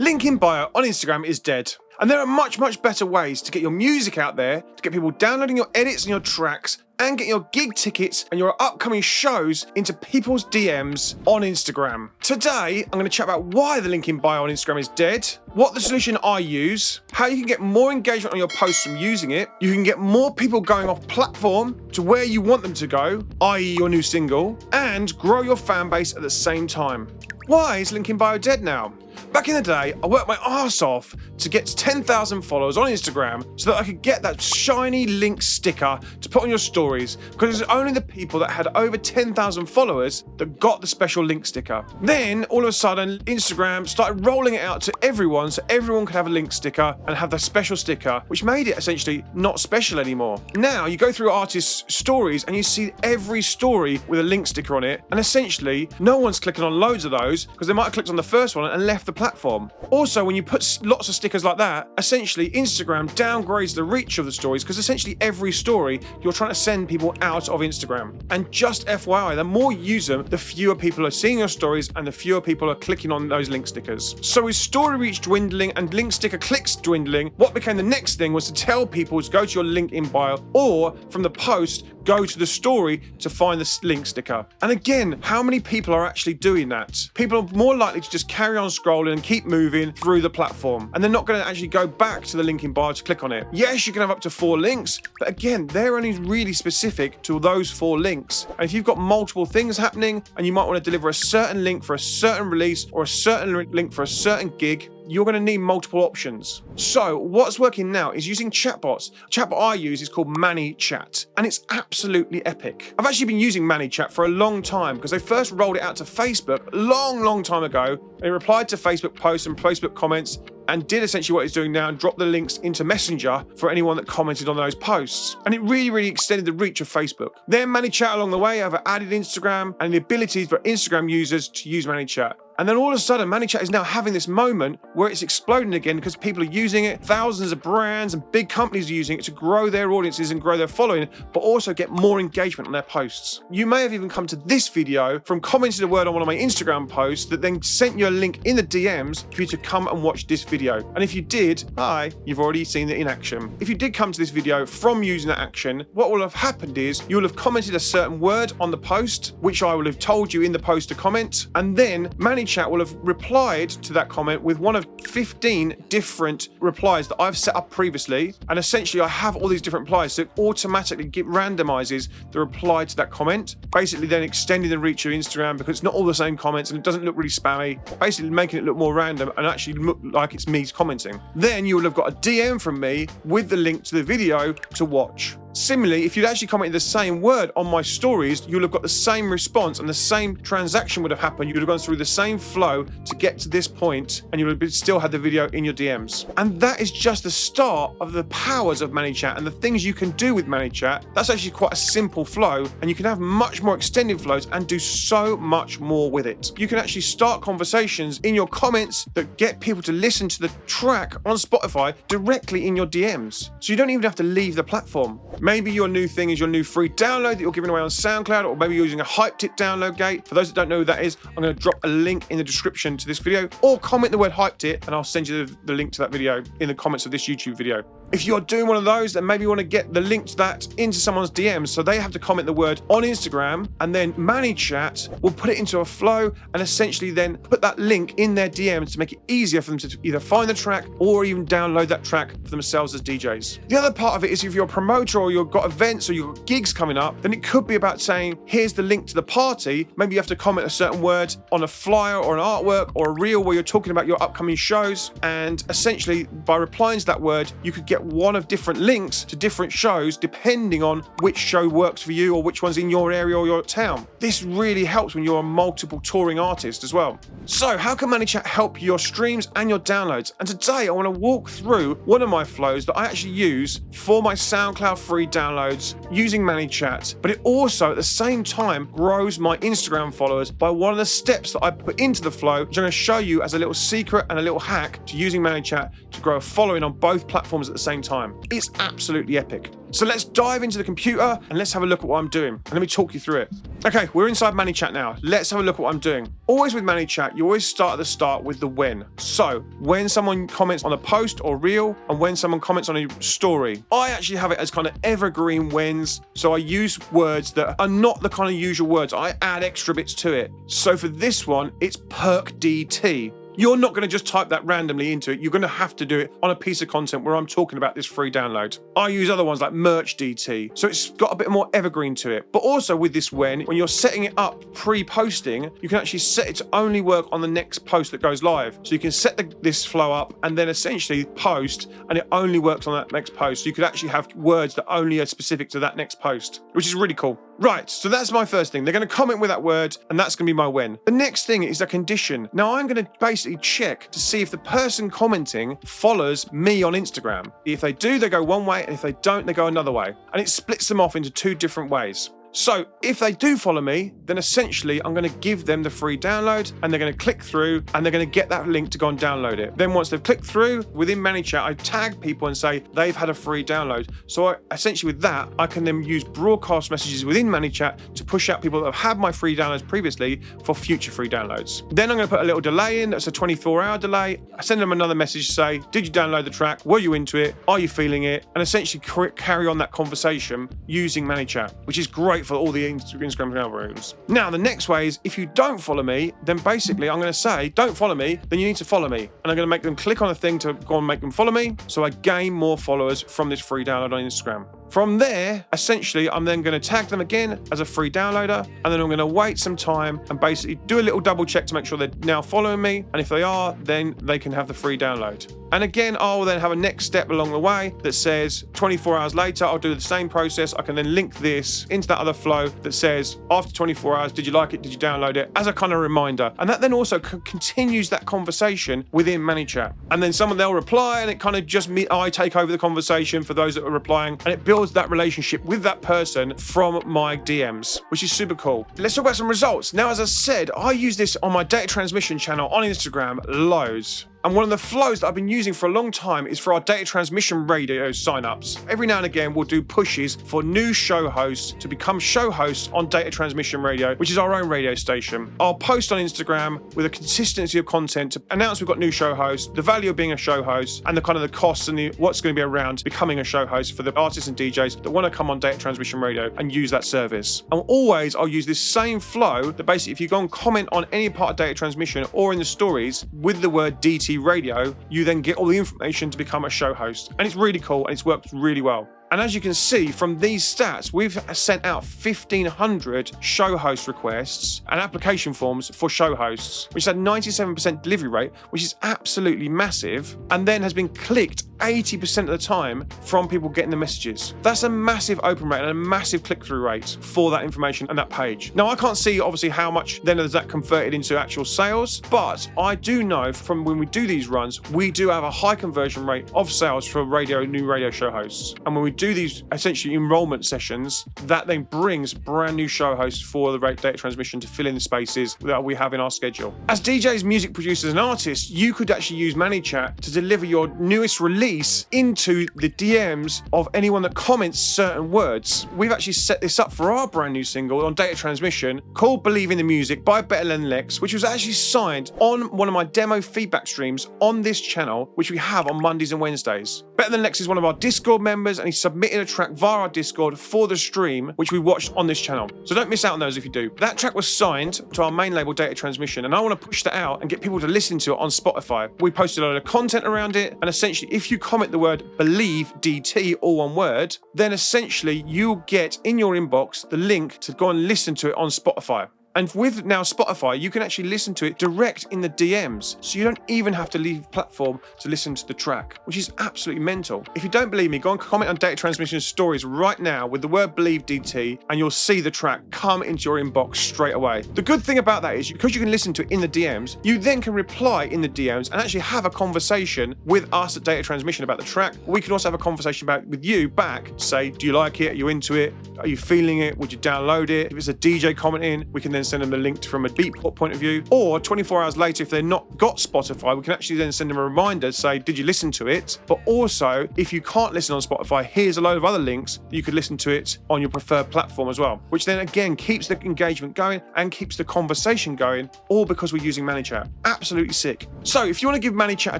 Link in bio on Instagram is dead. And there are much better ways to get your music out there, to get people downloading your edits and your tracks, and get your gig tickets and your upcoming shows into people's DMs on Instagram. Today, I'm going to chat about why the link in bio on Instagram is dead, what the solution I use, how you can get more engagement on your posts from using it, you can get more people going off platform to where you want them to go, i.e. your new single, and grow your fan base at the same time. Why is link in bio dead now? Back in the day, I worked my arse off to get 10,000 followers on Instagram so that I could get that shiny link sticker to put on your stories, because it was only the people that had over 10,000 followers that got the special link sticker. Then, all of a sudden, Instagram started rolling it out to everyone so everyone could have a link sticker and have the special sticker, which made it essentially not special anymore. Now, you go through artists' stories and you see every story with a link sticker on it, and essentially, no one's clicking on loads of those because they might have clicked on the first one and left the platform. Also, when you put lots of stickers like that, essentially Instagram downgrades the reach of the stories, because essentially every story you're trying to send people out of Instagram. And just FYI, the more you use them, the fewer people are seeing your stories and the fewer people are clicking on those link stickers. So with story reach dwindling and link sticker clicks dwindling, what became the next thing was to tell people to go to your link in bio, or from the post, go to the story to find the link sticker. And again, how many people are actually doing that? People are more likely to just carry on scrolling and keep moving through the platform, and they're not going to actually go back to the link in bio to click on it. Yes, you can have up to 4 links, but again, they're only really specific to those 4 links. And if you've got multiple things happening and you might want to deliver a certain link for a certain release or a certain link for a certain gig, you're going to need multiple options. So what's working now is using chatbots. The chatbot I use is called Manychat, and it's absolutely epic. I've actually been using Manychat for a long time because they first rolled it out to Facebook a long time ago. They replied to Facebook posts and Facebook comments and did essentially what it's doing now and dropped the links into Messenger for anyone that commented on those posts. And it really extended the reach of Facebook. Then Manychat along the way have added Instagram and the ability for Instagram users to use Manychat. And then all of a sudden, Manychat is now having this moment where it's exploding again because people are using it. Thousands of brands and big companies are using it to grow their audiences and grow their following, but also get more engagement on their posts. You may have even come to this video from commenting a word on one of my Instagram posts that then sent you a link in the DMs for you to come and watch this video. And if you did, hi, you've already seen it in action. If you did come to this video from using that action, what will have happened is you will have commented a certain word on the post, which I will have told you in the post to comment, and then Manychat will have replied to that comment with one of 15 different replies that I've set up previously. And essentially I have all these different replies, so it automatically randomizes the reply to that comment, basically then extending the reach of Instagram because it's not all the same comments and it doesn't look really spammy, basically making it look more random and actually look like it's me commenting. Then you will have got a DM from me with the link to the video to watch. Similarly, if you'd actually commented the same word on my stories, you'll have got the same response and the same transaction would have happened. You would have gone through the same flow to get to this point and you would have still had the video in your DMs. And that is just the start of the powers of Manychat and the things you can do with Manychat. That's actually quite a simple flow, and you can have much more extended flows and do so much more with it. You can actually start conversations in your comments that get people to listen to the track on Spotify directly in your DMs. So you don't even have to leave the platform. Maybe your new thing is your new free download that you're giving away on SoundCloud, or maybe you're using a Hyped It download gate. For those that don't know who that is, I'm going to drop a link in the description to this video, or comment the word Hyped It and I'll send you the link to that video in the comments of this YouTube video. If you're doing one of those, then maybe you want to get the link to that into someone's DMs, so they have to comment the word on Instagram, and then Manychat will put it into a flow and essentially then put that link in their DMs to make it easier for them to either find the track or even download that track for themselves as DJs. The other part of it is if you're a promoter or you've got events or you've got gigs coming up, then it could be about saying, here's the link to the party. Maybe you have to comment a certain word on a flyer or an artwork or a reel where you're talking about your upcoming shows, and essentially by replying to that word, you could get one of different links to different shows depending on which show works for you or which one's in your area or your town. This really helps when you're a multiple touring artist as well. So how can Manychat help your streams and your downloads? And today I want to walk through one of my flows that I actually use for my SoundCloud free downloads using Manychat, but it also at the same time grows my Instagram followers by one of the steps that I put into the flow, which I'm going to show you as a little secret and a little hack to using Manychat to grow a following on both platforms at the same time. It's absolutely epic. So let's dive into the computer and let's have a look at what I'm doing. And let me talk you through it. Okay, we're inside Manychat now. Let's have a look at what I'm doing. Always with Manychat, you always start at the start with the when. So when someone comments on a post or reel, and when someone comments on a story, I actually have it as kind of evergreen whens. So I use words that are not the kind of usual words. I add extra bits to it. So for this one, it's perk DT. You're not going to just type that randomly into it. You're going to have to do it on a piece of content where I'm talking about this free download. I use other ones like merch DT. So it's got a bit more evergreen to it. But also with this when you're setting it up pre-posting, you can actually set it to only work on the next post that goes live. So you can set this flow up and then essentially post, and it only works on that next post. So you could actually have words that only are specific to that next post, which is really cool. Right, so that's my first thing. They're going to comment with that word, and that's going to be my when. The next thing is a condition. Now I'm going to basically check to see if the person commenting follows me on Instagram. If they do, they go one way, and if they don't, they go another way. And it splits them off into two different ways. So if they do follow me, then essentially I'm going to give them the free download, and they're going to click through and they're going to get that link to go and download it. Then once they've clicked through, within Manychat, I tag people and say they've had a free download. So essentially with that, I can then use broadcast messages within Manychat to push out people that have had my free downloads previously for future free downloads. Then I'm going to put a little delay in. That's a 24-hour delay. I send them another message to say, did you download the track? Were you into it? Are you feeling it? And essentially carry on that conversation using Manychat, which is great for all the Instagram algorithms. Now, the next way is if you don't follow me, then basically I'm going to say, don't follow me, then you need to follow me. And I'm going to make them click on a thing to go and make them follow me. So I gain more followers from this free download on Instagram. From there, essentially, I'm then going to tag them again as a free downloader, and then I'm going to wait some time and basically do a little double check to make sure they're now following me. And if they are, then they can have the free download. And again, I'll then have a next step along the way that says 24 hours later, I'll do the same process. I can then link this into that other flow that says after 24 hours, did you like it? Did you download it? As a kind of reminder. And that then also continues that conversation within Manychat. And then they'll reply, and it kind of just I take over the conversation for those that are replying, and it builds that relationship with that person from my DMs, which is super cool. Let's talk about some results. Now, as I said, I use this on my data transmission channel on Instagram loads. And one of the flows that I've been using for a long time is for our data transmission radio signups. Every now and again, we'll do pushes for new show hosts to become show hosts on data transmission radio, which is our own radio station. I'll post on Instagram with a consistency of content to announce we've got new show hosts, the value of being a show host, and the kind of the costs and what's going to be around becoming a show host for the artists and DJs that want to come on data transmission radio and use that service. And always, I'll use this same flow that basically if you go and comment on any part of data transmission or in the stories with the word DT radio, you then get all the information to become a show host. And it's really cool and it's worked really well. And as you can see from these stats, we've sent out 1,500 show host requests and application forms for show hosts, which is a 97% delivery rate, which is absolutely massive, and then has been clicked 80% of the time from people getting the messages. That's a massive open rate and a massive click-through rate for that information and that page. Now, I can't see obviously how much then is that converted into actual sales, but I do know from when we do these runs, we do have a high conversion rate of sales for new radio show hosts. And when we do these essentially enrollment sessions, that then brings brand new show hosts for the data transmission to fill in the spaces that we have in our schedule. As DJs, music producers and artists, you could actually use Manychat to deliver your newest release into the DMs of anyone that comments certain words. We've actually set this up for our brand new single on data transmission called Believe in the Music by Better Than Lex, which was actually signed on one of my demo feedback streams on this channel, which we have on Mondays and Wednesdays. Better Than Lex is one of our Discord members, and he submitted a track via our Discord for the stream, which we watched on this channel. So don't miss out on those if you do. That track was signed to our main label, Data Transmission, and I want to push that out and get people to listen to it on Spotify. We posted a lot of content around it, and essentially, if you comment the word Believe, DT, all one word, then essentially you'll get in your inbox the link to go and listen to it on Spotify. And with now Spotify, you can actually listen to it direct in the DMs. So you don't even have to leave platform to listen to the track, which is absolutely mental. If you don't believe me, go and comment on Data Transmission stories right now with the word Believe DT, and you'll see the track come into your inbox straight away. The good thing about that is because you can listen to it in the DMs, you then can reply in the DMs and actually have a conversation with us at Data Transmission about the track. We can also have a conversation with you back, say, do you like it? Are you into it? Are you feeling it? Would you download it? If it's a DJ commenting, we can then then send them the link from a Beatport point of view, or 24 hours later, if they're not got Spotify, we can actually then send them a reminder, say, did you listen to it? But also, if you can't listen on Spotify, here's a load of other links. You could listen to it on your preferred platform as well, which then again keeps the engagement going and keeps the conversation going, all because we're using Manychat. Absolutely sick. So if you want to give Manychat a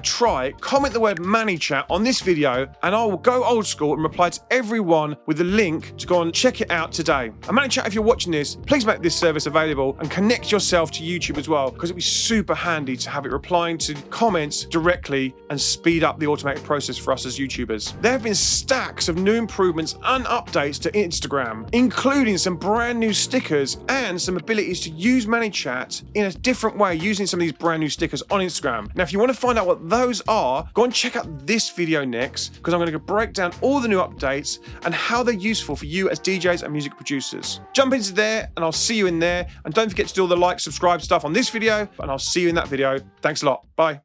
try, comment the word Manychat on this video and I will go old school and reply to everyone with the link to go and check it out today. And Manychat, if you're watching this, please make this service available and connect yourself to YouTube as well, because it'd be super handy to have it replying to comments directly and speed up the automated process for us as YouTubers. There have been stacks of new improvements and updates to Instagram, including some brand new stickers and some abilities to use Manychat in a different way using some of these brand new stickers on Instagram. Now, if you want to find out what those are, go and check out this video next, because I'm going to break down all the new updates and how they're useful for you as DJs and music producers. Jump into there and I'll see you in there. And don't forget to do all the like, subscribe stuff on this video, and I'll see you in that video. Thanks a lot. Bye.